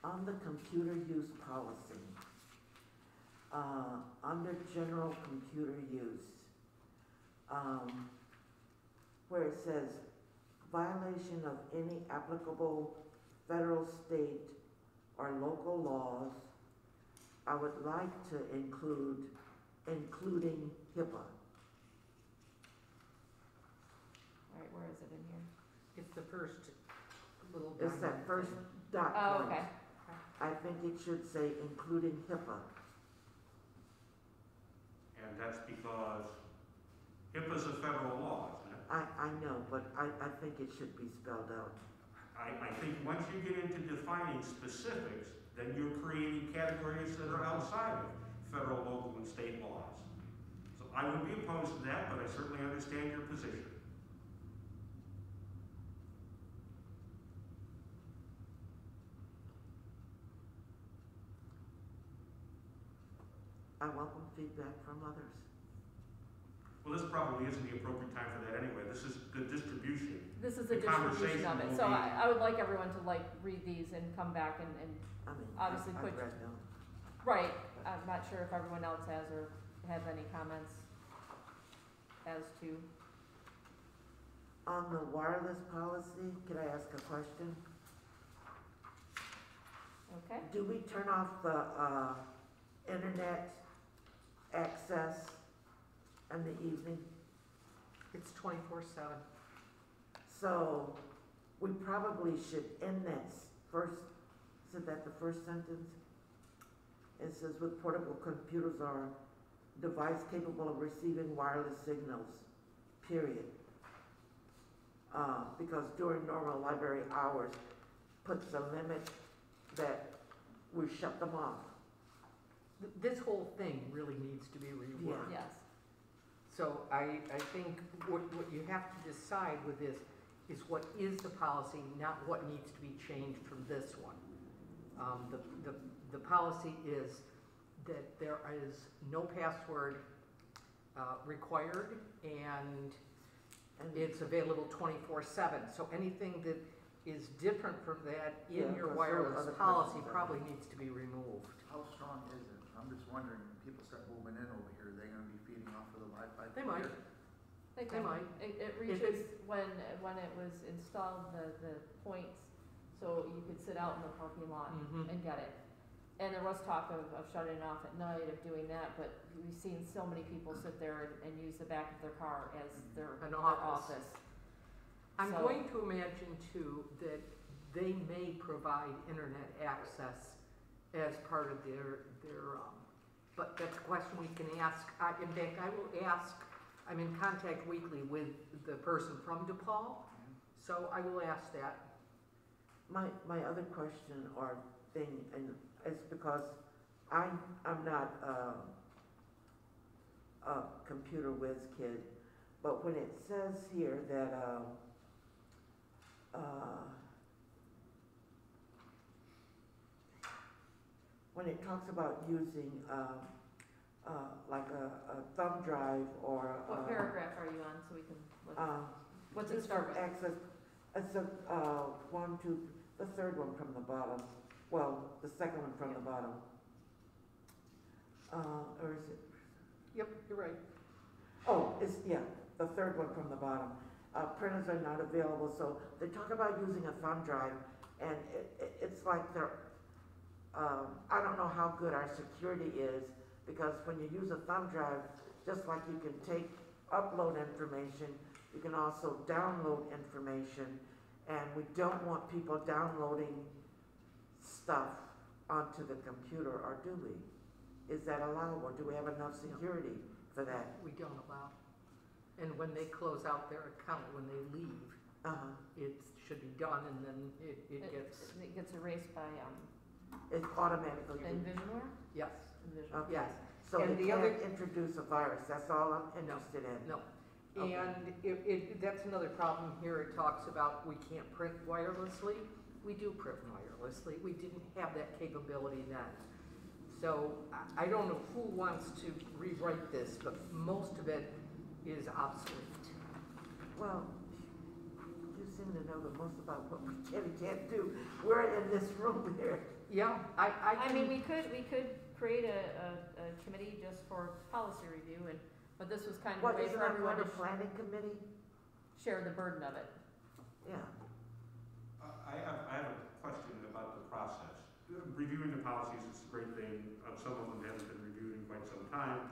on the computer use policy, under general computer use, where it says violation of any applicable federal, state, or local laws, I would like to include, including HIPAA. All right, where is it in here? It's the first little It's that diamond first thing. dot Oh, point. okay. I think it should say including HIPAA. And that's because HIPAA's a federal law, isn't it? I know, but I think it should be spelled out. I think once you get into defining specifics, then you're creating categories that are outside of federal, local, and state laws. So I would be opposed to that, but I certainly understand your position. I welcome feedback from others. Well, this probably isn't the appropriate time for that anyway. This is the distribution. This is the The distribution of it, conversation so will be- I would like everyone to like read these and come back and I mean, Obviously I've put- read them. right, I'm not sure if everyone else has or has any comments as to, On the wireless policy, can I ask a question? okay? Do we turn off the, internet access in the evening? It's 24/7. So, we probably should end that first, isn't that the first sentence? It says with portable computers or device capable of receiving wireless signals, period. Because during normal library hours puts a limit that we shut them off. This whole thing really needs to be reworked. Yeah. Yes, So I think what you have to decide with this is what is the policy, not what needs to be changed from this one. The policy is that there is no password required, and And it's available 24/7. So anything that is different from that Yeah, in your because wireless other policy persons are- probably needs to be removed. How strong is it? I'm just wondering, when people start moving in over here, are they gonna be feeding off of the Wi-Fi? They might. here? they They can. might. It reaches when it was installed, the points, so you could sit out in the parking lot Mhm. and get it. And there was talk of shutting it off at night, of doing that, but we've seen so many people sit there and use the back of their car as their An their office. office. I'm So- going to imagine too that they may provide internet access as part of their, but that's a question we can ask. In fact, I will ask, I'm in contact weekly with the person from DePaul, so I will ask that. My other question or thing, and it's because I'm not a computer whiz kid, but when it says here that, when it talks about using, like a thumb drive or. What paragraph are you on, so we can look? What's it Just start for with? access, it's a, one, two, the third one from the bottom, well, the second one from the bottom. Or is it, Yep, you're right. oh, it's, yeah, the third one from the bottom. Printers are not available, so they talk about using a thumb drive, and it's like they're, I don't know how good our security is, because when you use a thumb drive, just like you can upload information, you can also download information, and we don't want people downloading stuff onto the computer, or do we? Is that allowable? Do we have enough security for that? We don't allow. And when they close out their account, when they leave, it should be done, and then it gets, It gets erased by, It automatically. Envisionware? yes, Envision. Okay. yes. So And they the can't other- introduce a virus, that's all I'm interested in. No. Okay. And that's another problem here. It talks about we can't print wirelessly. We do print wirelessly. We didn't have that capability then. So I don't know who wants to rewrite this, but most of it is obsolete. Well, you seem to know the most about what we can and can't do. We're in this room here. Yeah, I mean, we could create a committee just for policy review but this was kind of a What, way isn't for that everyone called to a planning committee? share the burden of it. Yeah. I have a question about the process. Reviewing the policies is a great thing. Some of them haven't been reviewed in quite some time.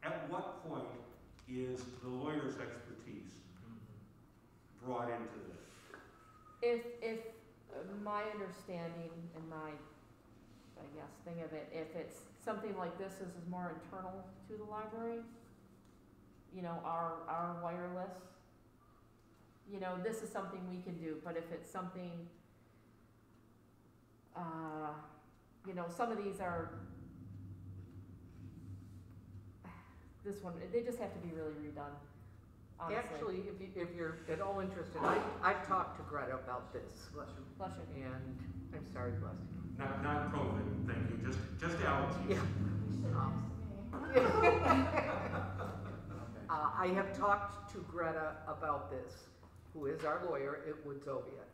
At what point is the lawyer's expertise brought into this? If my understanding and my, I guess, thing of it, if it's something like this is more internal to the library, you know, our wireless, you know, this is something we can do, but if it's something, you know, some of these are, this one, they just have to be really redone, honestly. actually, if you're at all interested, I've talked to Greta about this. Bless you. Bless you. And I'm sorry, bless you. Not COVID, thank you, just allergies. Yeah. You should have asked me. I have talked to Greta about this, who is our lawyer at Woodsovia.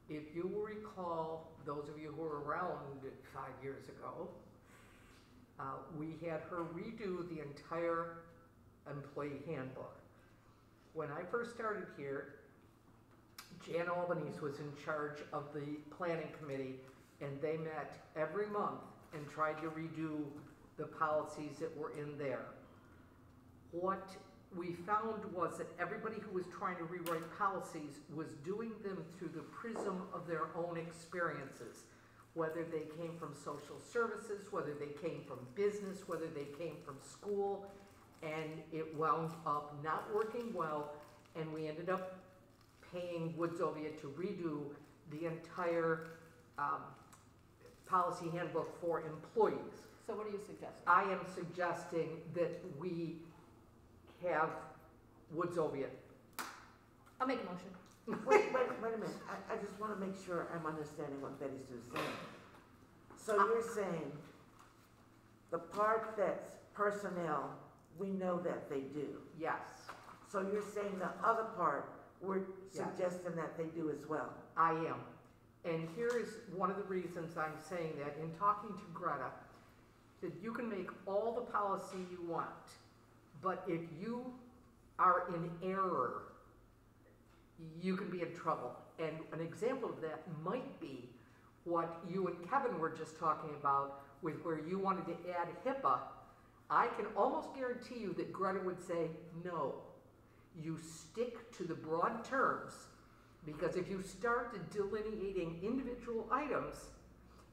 If you will recall, those of you who were around 5 years ago, we had her redo the entire employee handbook. When I first started here, Jan Albanese was in charge of the planning committee, and they met every month and tried to redo the policies that were in there. What we found was that everybody who was trying to rewrite policies was doing them through the prism of their own experiences, whether they came from social services, whether they came from business, whether they came from school, and it wound up not working well, and we ended up paying Woodsovia to redo the entire policy handbook for employees. So what are you suggesting? I am suggesting that we have Woodsovia. I'll make a motion. Wait a minute. I just want to make sure I'm understanding what Betty Sue's saying. So you're saying the part that's personnel, we know that they do. Yes, So you're saying the other part, we're Yes. suggesting that they do as well. I am. And here is one of the reasons I'm saying that. In talking to Greta, that you can make all the policy you want, but if you are in error, you can be in trouble. And an example of that might be what you and Kevin were just talking about with where you wanted to add HIPAA. I can almost guarantee you that Greta would say, no, you stick to the broad terms, because if you start delineating individual items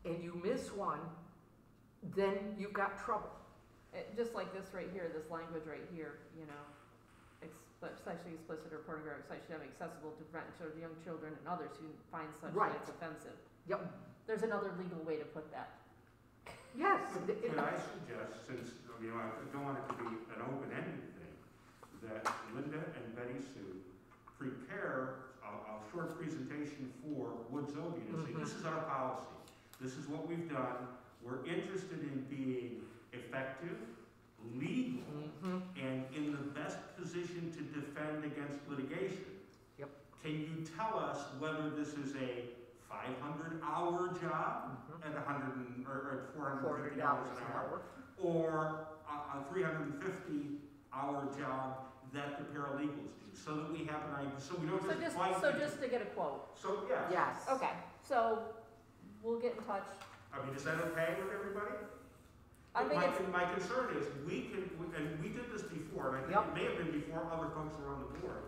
and you miss one, then you've got trouble. Just like this right here, this language right here, you know, sexually explicit or pornographic sites should have accessible to young children and others who find such Right. sites offensive. Yep. There's another legal way to put that. Yes. Could I suggest, since, you know, I don't want it to be an open-ended thing, that Linda and Betty Sue prepare a short presentation for Woodsovia to say, this is our policy, this is what we've done, we're interested in being effective, legal, and in the best position to defend against litigation. Yep. Can you tell us whether this is a 500-hour job at or $450 an hour, or a 350-hour job that the paralegals do, so that we have an idea, so we don't just fight. So just to get a quote. So, yes. Yes. Okay, so we'll get in touch. I mean, is that okay with everybody? I think it's, My concern is, and we did this before, and I think it may have been before other folks were on the board.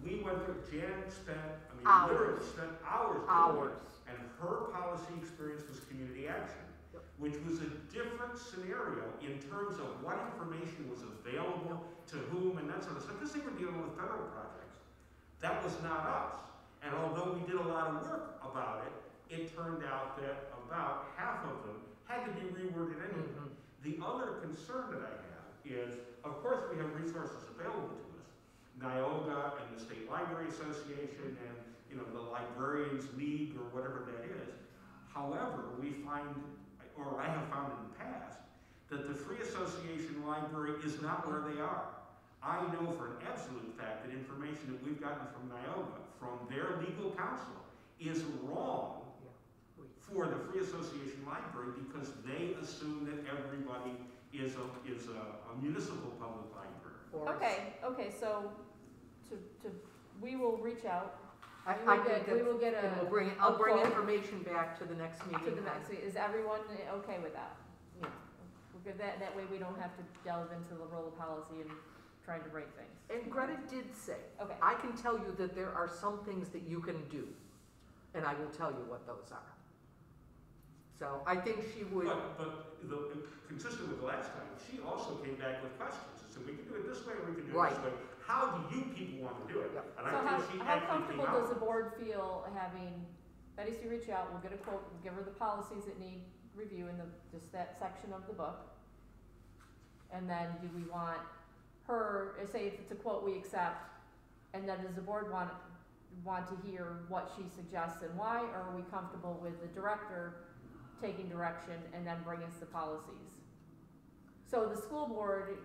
We went through, Jan spent, Hours. literally spent hours doing Hours. it, and her policy experience was community action, Yep. which was a different scenario in terms of what information was available to whom and that sort of stuff, because they were dealing with federal projects. That was not us. And although we did a lot of work about it, it turned out that about half of them had to be reworded anyway. The other concern that I have is, of course, we have resources available to us. NIOGA and the State Library Association and, you know, the Librarians League or whatever that is. However, we find, or I have found in the past, that the Free Association Library is not where they are. I know for an absolute fact that information that we've gotten from NIOGA, from their legal counsel, is wrong for the Free Association Library because they assume that everybody is a municipal public library. Okay, so we will reach out. I think We will get and a, I'll bring quote information back to the next meeting. to the next week. Is everyone okay with that? Yeah. We're good, that way we don't have to delve into the role of policy and trying to rate things. And Greta did say, Okay, I can tell you that there are some things that you can do, and I will tell you what those are. So I think she would. But consistent with the last time, she also came back with questions and said, we can do it this way or we can do it Right. this way. How do you people want to do it? Yep. And so I think she how actually comfortable came does the out. board feel having Betty Sue reach out, we'll get a quote, we'll give her the policies that need review in just that section of the book. And then do we want her, say if it's a quote we accept, and then does the board want to hear what she suggests and why, or are we comfortable with the director taking direction and then bring us the policies? So the school board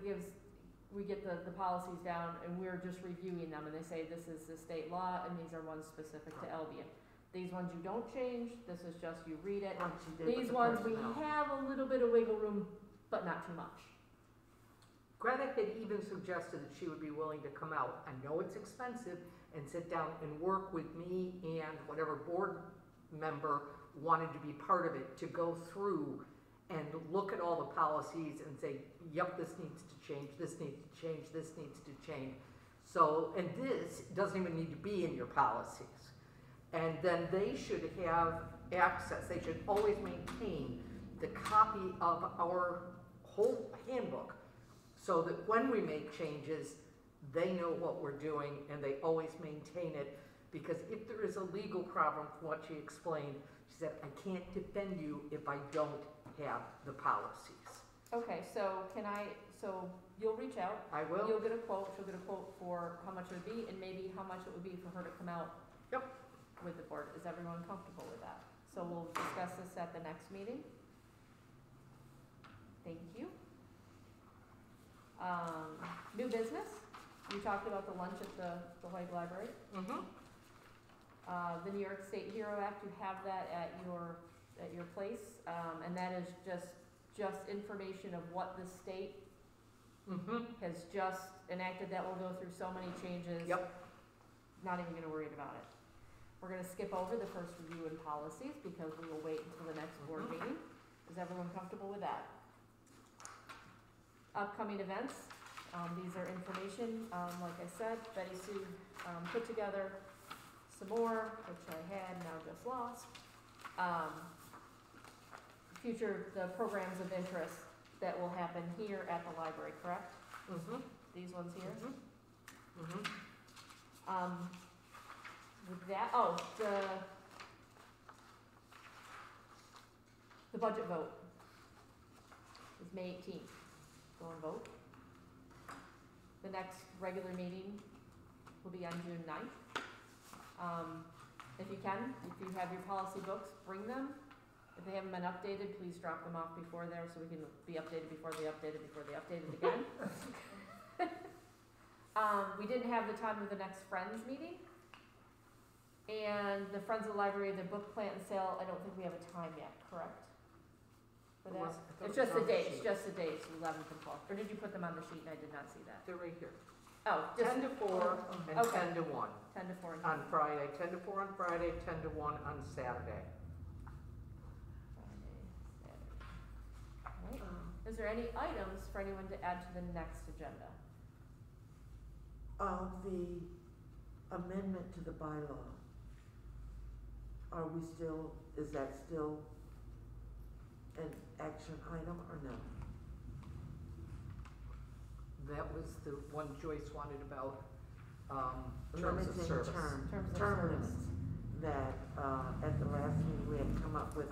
we get the policies down and we're just reviewing them and they say this is the state law and these are ones specific to Albion. These ones you don't change, this is just you read it. Like she did with These the ones we personnel. have a little bit of wiggle room, but not too much. Greta had even suggested that she would be willing to come out. I know it's expensive, and sit down and work with me and whatever board member wanted to be part of it to go through and look at all the policies and say, yep, this needs to change, this needs to change, this needs to change. So, and this doesn't even need to be in your policies. And then they should have access, they should always maintain the copy of our whole handbook so that when we make changes, they know what we're doing and they always maintain it. Because if there is a legal problem, from what she explained, she said, I can't defend you if I don't have the policies. Okay, so so you'll reach out, I will. you'll get a quote, she'll get a quote for how much it would be and maybe how much it would be for her to come out. Yep. With the board. Is everyone comfortable with that? So we'll discuss this at the next meeting. Thank you. New business, we talked about the lunch at the Hoag Library. Mm-hmm. The New York State Hero Act, you have that at your place, and that is just information of what the state has just enacted. That will go through so many changes. Yep. Not even gonna worry about it. We're gonna skip over the first review and policies because we will wait until the next board meeting. Is everyone comfortable with that? Upcoming events, these are information, like I said, Betty Sue put together some more, which I had now just lost. The programs of interest that will happen here at the library, correct? Mm-hmm. These ones here? Mm-hmm. With that, the budget vote is May 18th. Go and vote. The next regular meeting will be on June 9th. If you can, if you have your policy books, bring them. If they haven't been updated, please drop them off before there so we can be updated before they updated again. We didn't have the time of the next Friends meeting. And the Friends of the Library, the book plant and sale, I don't think we have a time yet, correct? For that? It's just the dates, 11th and 12th. Or did you put them on the sheet and I did not see that? They're right here. Oh, just 10 to 4 and okay. 10 to 1 10 to 4 and on Friday, 10 to 4 on Friday, 10 to 1 on Saturday. Friday, Saturday. All right. Is there any items for anyone to add to the next agenda? The amendment to the bylaw, is that still an action item or no? That was the one Joyce wanted about terms of Limiting service. term limits, that, at the last meeting, we had come up with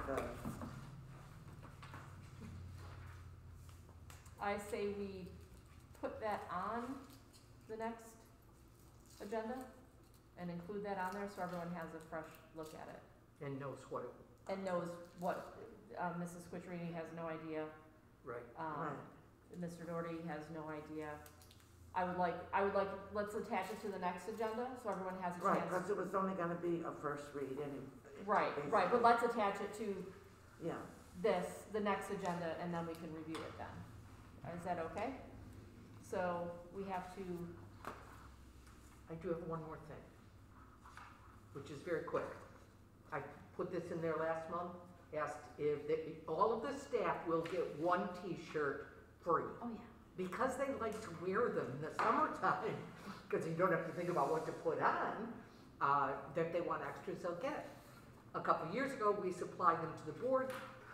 I say we put that on the next agenda and include that on there so everyone has a fresh look at it. And knows what it, And knows what, Mrs. Squitcherini has no idea. right. Right. Mr. Doherty has no idea. I would like, let's attach it to the next agenda so everyone has a Right, chance. because it was only gonna be a first read anyway. Right, but let's attach it to Yeah, the next agenda, and then we can review it then. Is that okay? So we have to, I do have one more thing, which is very quick. I put this in there last month, asked if all of the staff will get one T-shirt free. oh yeah. Because they like to wear them in the summertime, because you don't have to think about what to put on, that they want extras, they'll get it. A couple years ago, we supplied them to the board,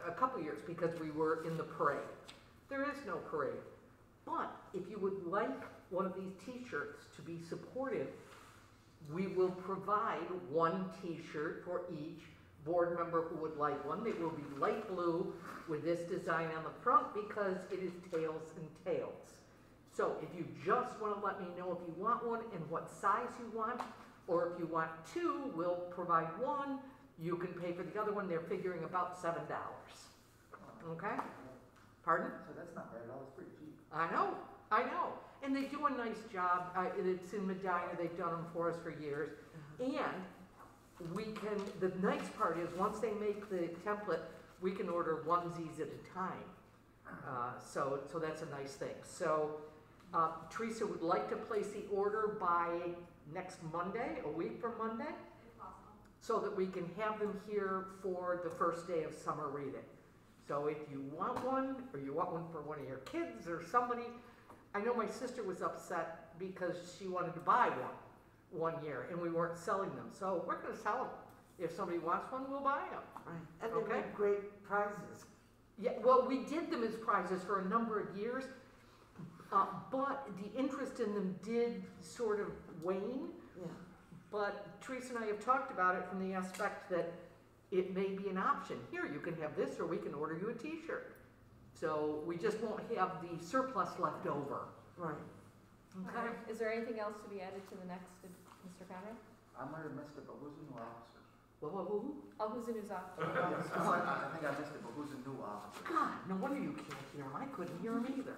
a couple years, because we were in the parade. There is no parade. But if you would like one of these T-shirts to be supportive, we will provide one T-shirt for each board member who would like one. They will be light blue with this design on the front because it is tails and tails. So if you just want to let me know if you want one and what size you want, or if you want two, we'll provide one. You can pay for the other one. They're figuring about $7. Okay? Pardon? So that's not bad at all, it's pretty cheap. I know. And they do a nice job. It's in Medina. They've done them for us for years. And we can, the nice part is once they make the template, we can order onesies at a time. So that's a nice thing. So Teresa would like to place the order by next Monday, a week from Monday, If possible. so that we can have them here for the first day of summer reading. So if you want one, or you want one for one of your kids or somebody, I know my sister was upset because she wanted to buy one year and we weren't selling them. So we're gonna sell them. If somebody wants one, we'll buy them. right, and they Okay. make great prizes. Yeah, well, we did them as prizes for a number of years, but the interest in them did sort of wane. Yeah, But Teresa and I have talked about it from the aspect that it may be an option. Here, you can have this, or we can order you a T-shirt. So we just won't have the surplus left over. right. Okay? Is there anything else to be added to the next, Mr. Conrad? I might have missed it, but who's the new officer? Who? Oh, who's in his office? Yes, I think I missed it, but who's the new officer? God, no wonder you can't hear him. I couldn't hear him either.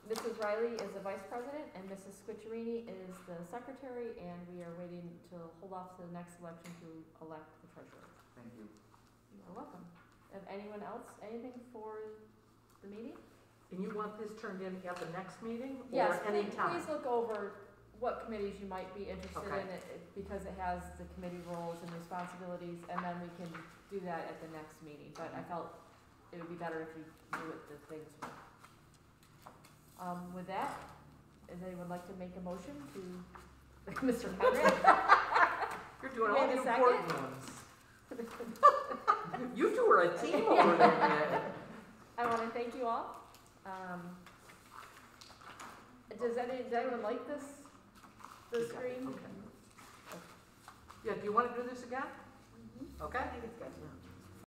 Mrs. Riley is the vice president, and Mrs. Squiccherini is the secretary, and we are waiting to hold off to the next election to elect the treasurer. Thank you. You are welcome. If anyone else, anything for the meeting? And you want this turned in at the next meeting? Yes, Or any time? please look over what committees you might be interested Okay. in, because it has the committee roles and responsibilities, and then we can do that at the next meeting. But I felt it would be better if you knew what the things were. With that, does anyone like to make a motion to, Mr. Conrad? You're doing Wait all a the second. important ones. You two are a team over there. I want to thank you all. Does anyone like this, the screen? Okay. Yeah, do you want to do this again? Mhm. Okay? I think it's good. Yeah.